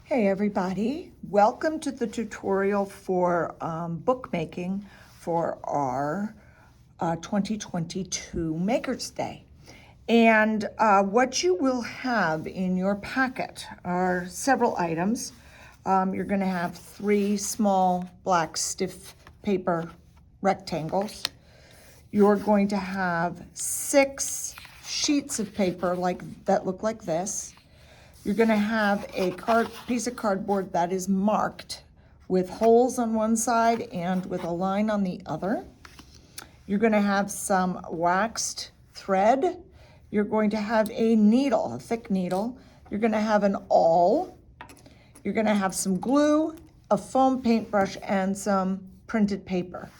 Hey everybody, welcome to the tutorial for bookmaking for our 2022 Makers Day. And what you will have in your packet are several items. You're going to have 3 small black stiff paper rectangles. You're going to have 6 sheets of paper that look like this. You're going to have a piece of cardboard that is marked with holes on one side and with a line on the other. You're going to have some waxed thread. You're going to have a needle, a thick needle. You're going to have an awl. You're going to have some glue, a foam paintbrush, and some printed paper.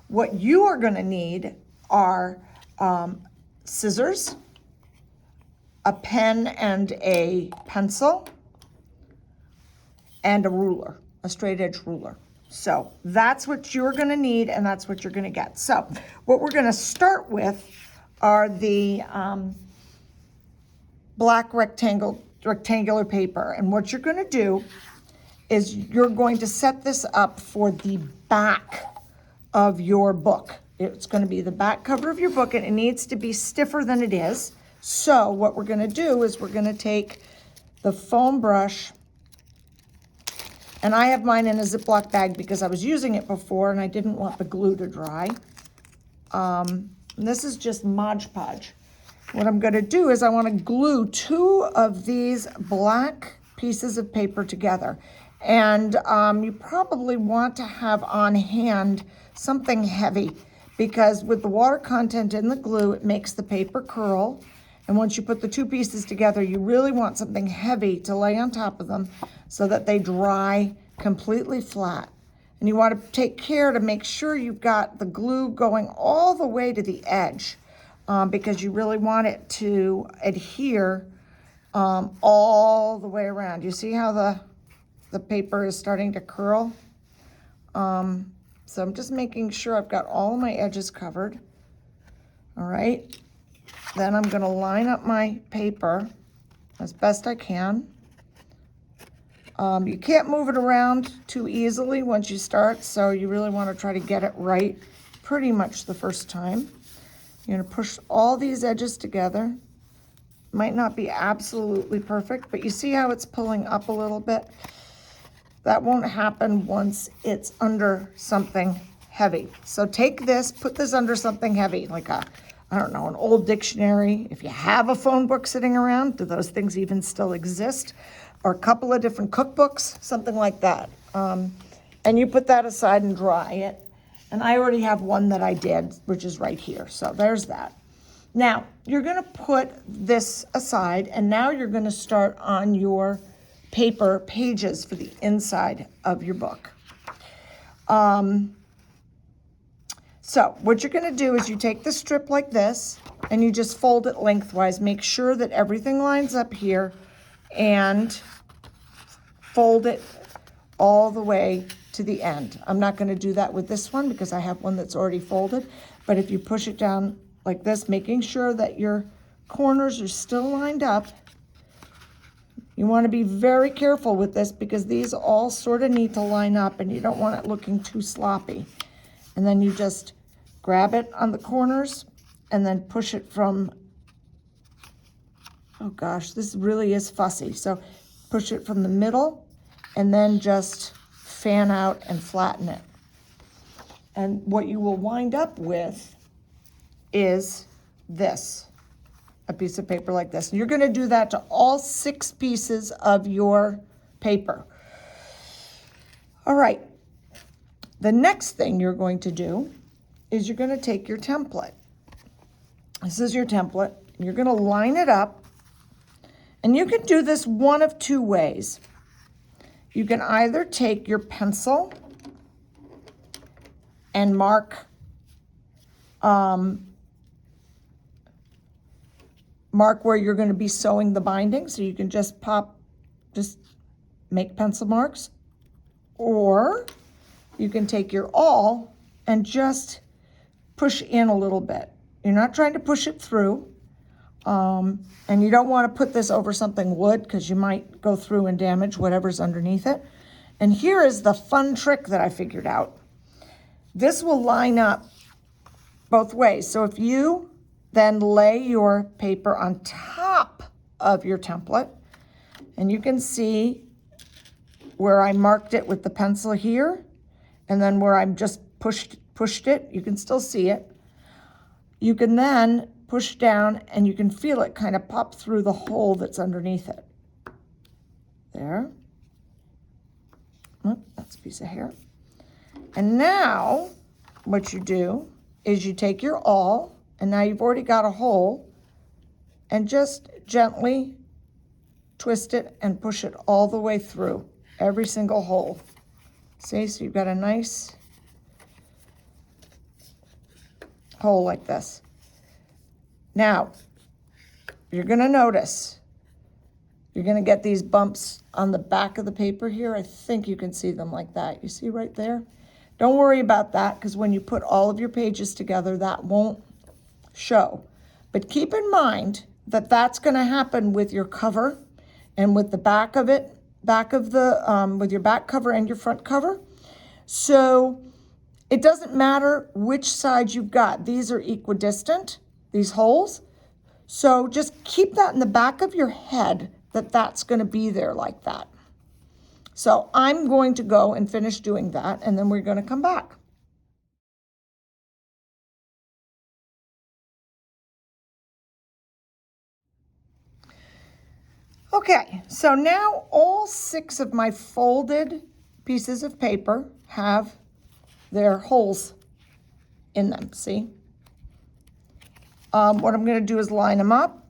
What you are going to need are scissors, a pen and a pencil, and a ruler, a straight edge ruler. So that's what you're gonna need and that's what you're gonna get. So what we're gonna start with are the black rectangular paper. And what you're gonna do is you're going to set this up for the back of your book. It's gonna be the back cover of your book, and it needs to be stiffer than it is. So what we're gonna do is we're gonna take the foam brush, and I have mine in a Ziploc bag because I was using it before and I didn't want the glue to dry. And this is just Mod Podge. What I'm gonna do is I wanna glue 2 of these black pieces of paper together. And you probably want to have on hand something heavy, because with the water content in the glue, it makes the paper curl. And once you put the 2 pieces together, you really want something heavy to lay on top of them so that they dry completely flat. And you want to take care to make sure you've got the glue going all the way to the edge, because you really want it to adhere all the way around. You see how the paper is starting to curl? So I'm just making sure I've got all of my edges covered. All right. Then I'm going to line up my paper as best I can. You can't move it around too easily once you start, so you really want to try to get it right pretty much the first time. You're going to push all these edges together. Might not be absolutely perfect, but you see how it's pulling up a little bit? That won't happen once it's under something heavy. So take this, put this under something heavy, like I don't know, an old dictionary. If you have a phone book sitting around, do those things even still exist? Or a couple of different cookbooks, something like that. And you put that aside and dry it. And I already have one that I did, which is right here. So there's that. Now, you're gonna put this aside, and now you're gonna start on your paper pages for the inside of your book. So what you're gonna do is you take the strip like this and you just fold it lengthwise. Make sure that everything lines up here and fold it all the way to the end. I'm not gonna do that with this one because I have one that's already folded, but if you push it down like this, making sure that your corners are still lined up. You wanna be very careful with this because these all sort of need to line up and you don't want it looking too sloppy. And then you just grab it on the corners and then push it from, oh gosh, this really is fussy. So push it from the middle and then just fan out and flatten it. And what you will wind up with is this, a piece of paper like this. And you're gonna do that to all 6 pieces of your paper. All right. The next thing you're going to do is you're going to take your template. This is your template. You're going to line it up, and you can do this one of 2 ways. You can either take your pencil and mark where you're going to be sewing the binding, so you can just make pencil marks, or you can take your awl and just push in a little bit. You're not trying to push it through. And you don't want to put this over something wood because you might go through and damage whatever's underneath it. And here is the fun trick that I figured out. This will line up both ways. So if you then lay your paper on top of your template, and you can see where I marked it with the pencil here, and then where I'm just pushed it, you can still see it. You can then push down and you can feel it kind of pop through the hole that's underneath it. There. Oh, that's a piece of hair. And now what you do is you take your awl, and now you've already got a hole, and just gently twist it and push it all the way through every single hole. See, so you've got a nice hole like this. Now, you're gonna notice, you're gonna get these bumps on the back of the paper here. I think you can see them like that. You see right there? Don't worry about that, because when you put all of your pages together, that won't show. But keep in mind that that's gonna happen with your cover and with the back of it, with your back cover and your front cover. So it doesn't matter which side you've got. These are equidistant, these holes. So just keep that in the back of your head that that's going to be there like that. So I'm going to go and finish doing that, and then we're going to come back. Okay, so now all 6 of my folded pieces of paper have their holes in them, see? What I'm going to do is line them up.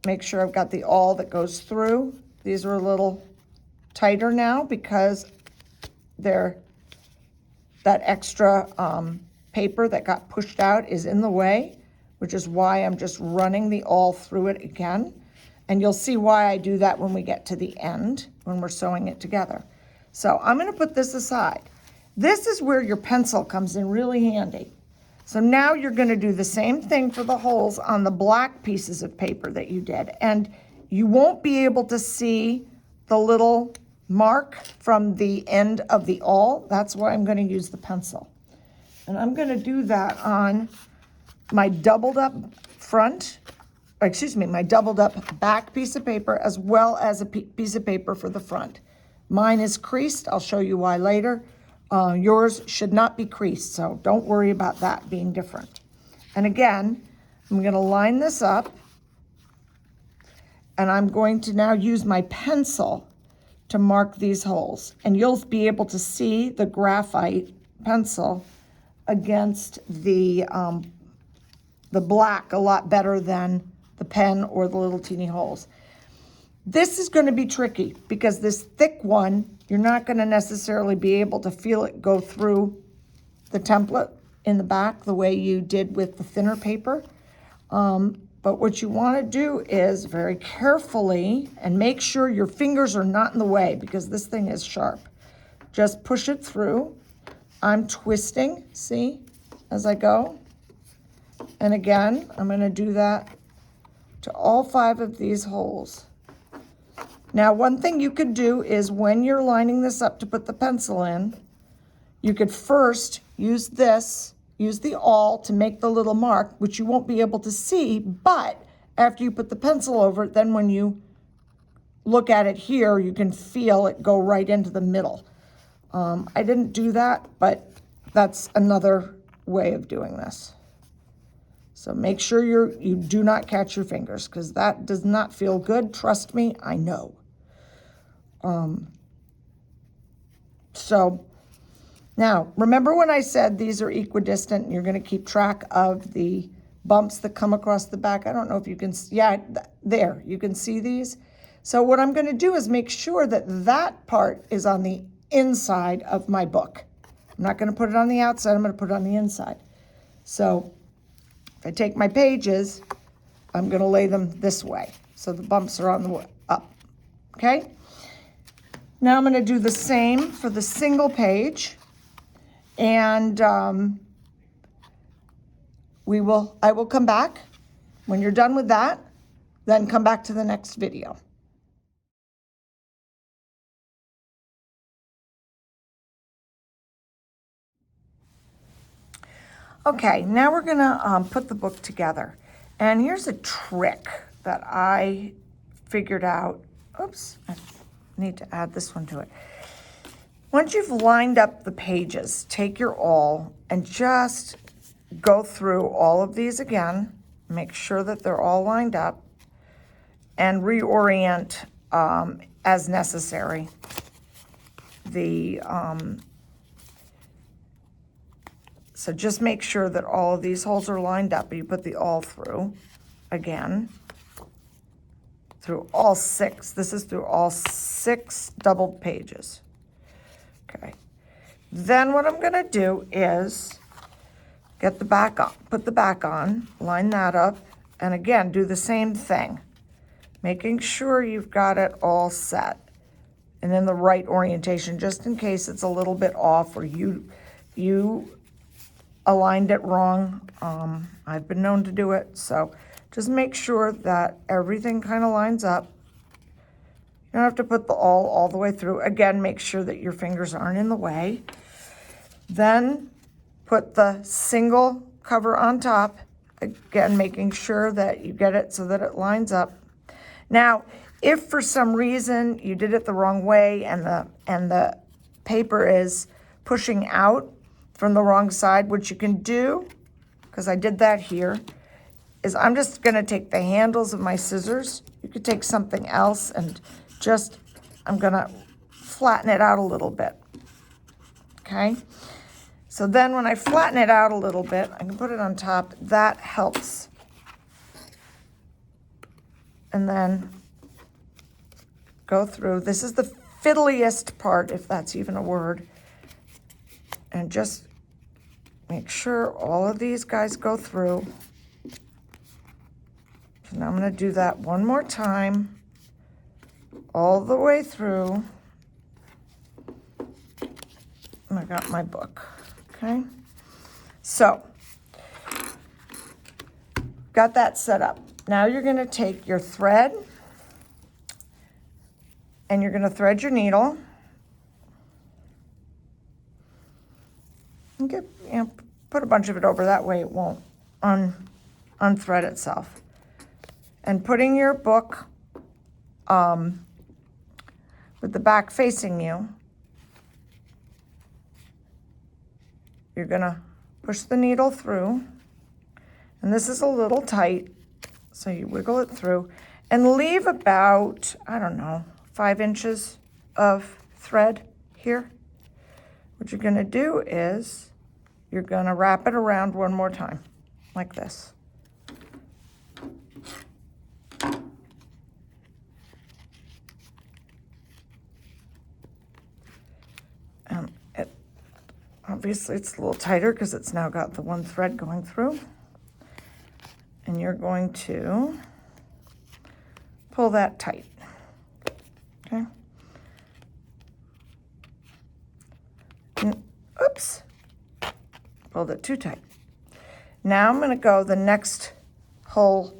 Make sure I've got the awl that goes through. These are a little tighter now because they're that extra paper that got pushed out is in the way, which is why I'm just running the awl through it again. And you'll see why I do that when we get to the end, when we're sewing it together. So I'm going to put this aside. This is where your pencil comes in really handy. So now you're going to do the same thing for the holes on the black pieces of paper that you did. And you won't be able to see the little mark from the end of the awl. That's why I'm going to use the pencil. And I'm going to do that on my doubled up my doubled up back piece of paper, as well as a piece of paper for the front. Mine is creased. I'll show you why later. Yours should not be creased, so don't worry about that being different. And again, I'm going to line this up, and I'm going to now use my pencil to mark these holes. And you'll be able to see the graphite pencil against the black a lot better than the pen or the little teeny holes. This is going to be tricky because this thick one, you're not going to necessarily be able to feel it go through the template in the back the way you did with the thinner paper. But what you want to do is very carefully, and make sure your fingers are not in the way because this thing is sharp. Just push it through. I'm twisting, see, as I go. And again, I'm going to do that to all 5 of these holes. Now, one thing you could do is when you're lining this up to put the pencil in, you could first use the awl to make the little mark, which you won't be able to see, but after you put the pencil over it, then when you look at it here, you can feel it go right into the middle. I didn't do that, but that's another way of doing this. So make sure you do not catch your fingers, because that does not feel good. Trust me, I know. So now, remember when I said these are equidistant and you're going to keep track of the bumps that come across the back? I don't know if you can, there, you can see these. So what I'm going to do is make sure that that part is on the inside of my book. I'm not going to put it on the outside, I'm going to put it on the inside. So if I take my pages, I'm going to lay them this way. So the bumps are on the way up, okay? Now I'm going to do the same for the single page, and I will come back When you're done with that, then come back to the next video. Okay, now we're gonna put the book together. And here's a trick that I figured out. Oops, I need to add this one to it. Once you've lined up the pages, take your awl and just go through all of these again. Make sure that they're all lined up and reorient as necessary. So just make sure that all of these holes are lined up. You put the awl through again, through all 6. This is through all 6 doubled pages. Okay. Then what I'm gonna do is get the back on, put the back on, line that up, and again, do the same thing. Making sure you've got it all set and in the right orientation, just in case it's a little bit off or you aligned it wrong. I've been known to do it, so just make sure that everything kind of lines up. You don't have to put the awl all the way through. Again, make sure that your fingers aren't in the way. Then put the single cover on top, again, making sure that you get it so that it lines up. Now, if for some reason you did it the wrong way and the paper is pushing out from the wrong side, what you can do, because I did that here, is I'm just gonna take the handles of my scissors. You could take something else and just, I'm gonna flatten it out a little bit, okay? So then when I flatten it out a little bit, I can put it on top. That helps. And then go through. This is the fiddliest part, if that's even a word. And just make sure all of these guys go through. So now I'm going to do that one more time, all the way through. And I got my book, okay? So, got that set up. Now you're going to take your thread and you're going to thread your needle. And get, put a bunch of it over, that way it won't unthread itself. And putting your book with the back facing you, you're gonna push the needle through, and this is a little tight, so you wiggle it through and leave about, I don't know, 5 inches of thread here. What you're gonna do is you're gonna wrap it around one more time, like this. Obviously it's a little tighter because it's now got the one thread going through. And you're going to pull that tight, okay? And, oops, pulled it too tight. Now I'm gonna go the next hole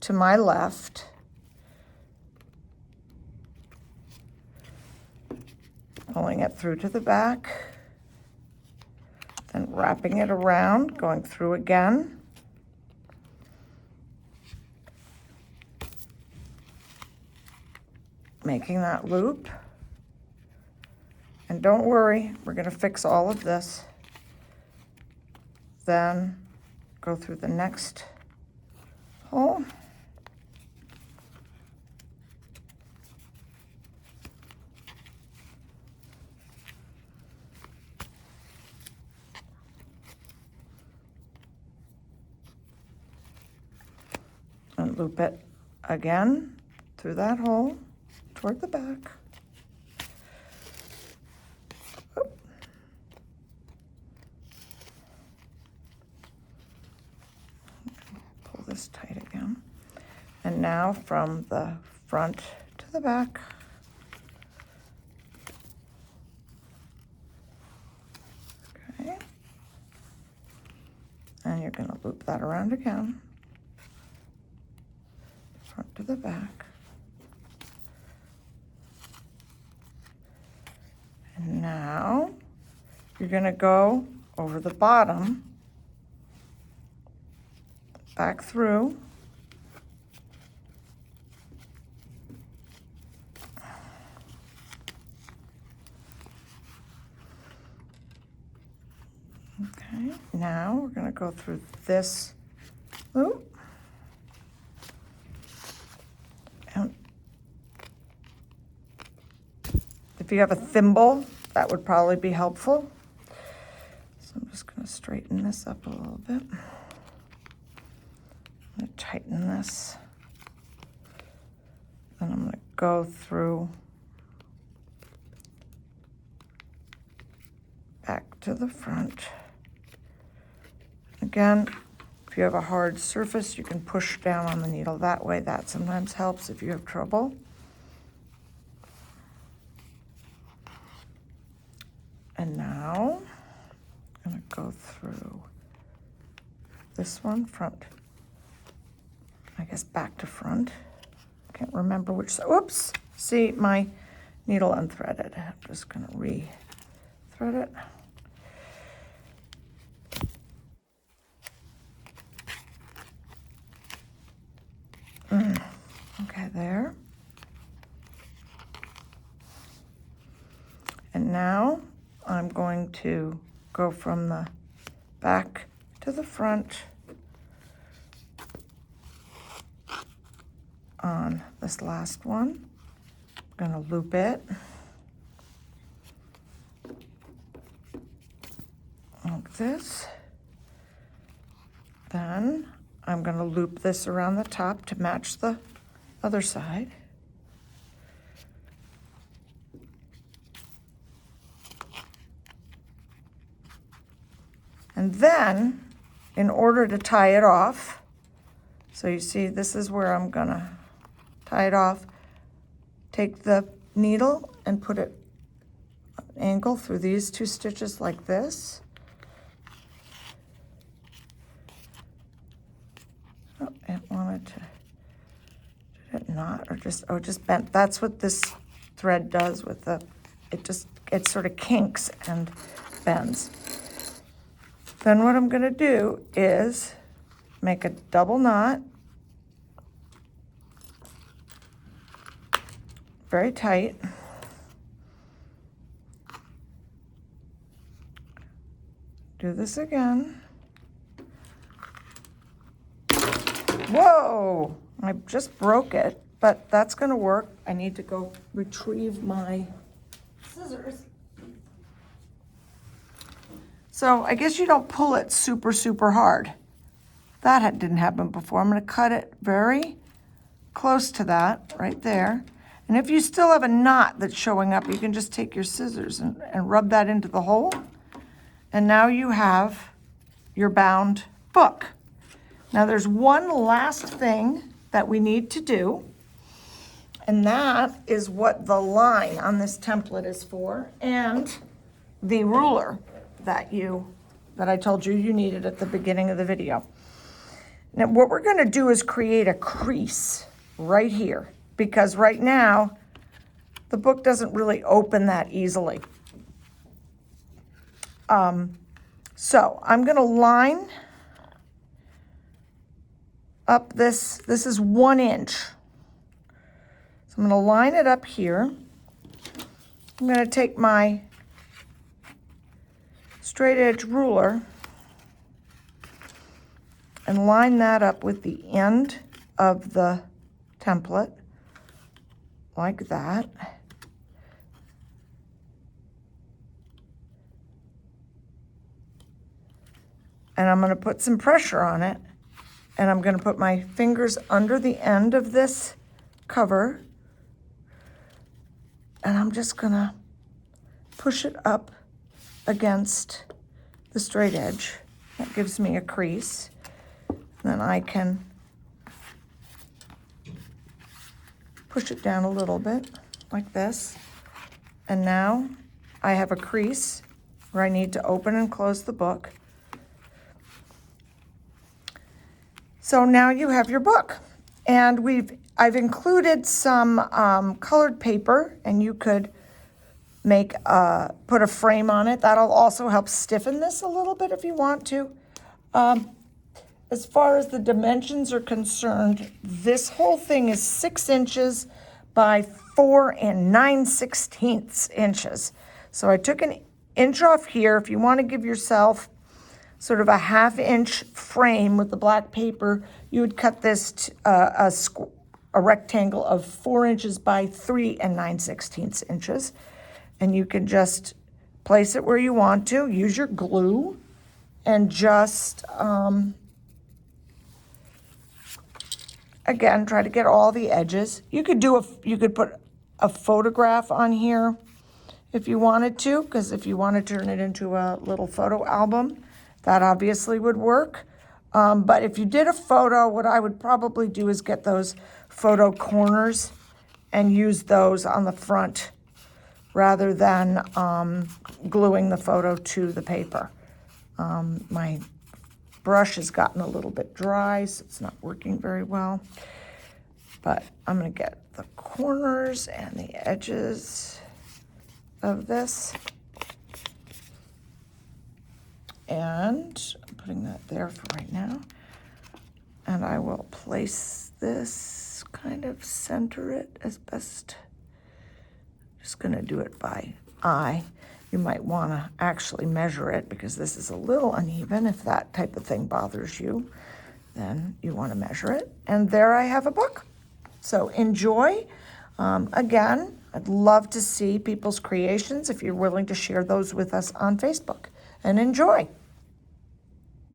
to my left. Pulling it through to the back. Then wrapping it around, going through again. Making that loop. And don't worry, we're gonna fix all of this. Then go through the next hole. And loop it again through that hole toward the back. Oop. Pull this tight again. And now from the front to the back. Okay. And you're going to loop that around again. the back. And now you're going to go over the bottom, back through. Okay, now we're going to go through this loop. And if you have a thimble, that would probably be helpful. So I'm just going to straighten this up a little bit. I'm going to tighten this. Then I'm going to go through back to the front. Again, if you have a hard surface, you can push down on the needle that way. That sometimes helps if you have trouble. And now I'm going to go through this one, front, I guess back to front. Can't remember which side. Oops, see my needle unthreaded. I'm just going to re-thread it. Okay, there. And now I'm going to go from the back to the front on this last one. I'm going to loop it like this. Then I'm going to loop this around the top to match the other side. And then, in order to tie it off, so you see this is where I'm going to tie it off, take the needle and put it at an angle through these two stitches like this. Oh, it wanted to, did it not, or just, oh, just bent. That's what this thread does with the, it sort of kinks and bends. Then what I'm going to do is make a double knot, very tight. Do this again. Whoa, I just broke it, but that's going to work. I need to go retrieve my scissors. So I guess you don't pull it super, super hard. That didn't happen before. I'm going to cut it very close to that right there. And if you still have a knot that's showing up, you can just take your scissors and rub that into the hole. And now you have your bound book. Now there's one last thing that we need to do, and that is what the line on this template is for, and the ruler that I told you you needed at the beginning of the video. Now what we're going to do is create a crease right here, because right now the book doesn't really open that easily. So I'm going to line up this is 1 inch. So I'm going to line it up here. I'm going to take my straight edge ruler and line that up with the end of the template like that. And I'm going to put some pressure on it, and I'm going to put my fingers under the end of this cover, and I'm just going to push it up against the straight edge. That gives me a crease. Then I can push it down a little bit like this. And now I have a crease where I need to open and close the book. So now you have your book. And we've I've included some colored paper, and you could make put a frame on it. That'll also help stiffen this a little bit if you want to. As far as the dimensions are concerned, this whole thing is 6 inches by 4 9/16 inches. So I took an inch off here. If you want to give yourself sort of a 1/2 inch frame with the black paper, you would cut this to, a rectangle of 4 inches by 3 9/16 inches. And you can just place it where you want to, use your glue, and just, again, try to get all the edges. You could put a photograph on here if you wanted to, because if you want to turn it into a little photo album, that obviously would work. But if you did a photo, what I would probably do is get those photo corners and use those on the front rather than gluing the photo to the paper. My brush has gotten a little bit dry, so it's not working very well. But I'm going to get the corners and the edges of this. And I'm putting that there for right now. And I will place this, kind of center it as best. Just going to do it by eye. You might want to actually measure it because this is a little uneven. If that type of thing bothers you, then you want to measure it. And there I have a book. So enjoy. Again, I'd love to see people's creations if you're willing to share those with us on Facebook. And enjoy.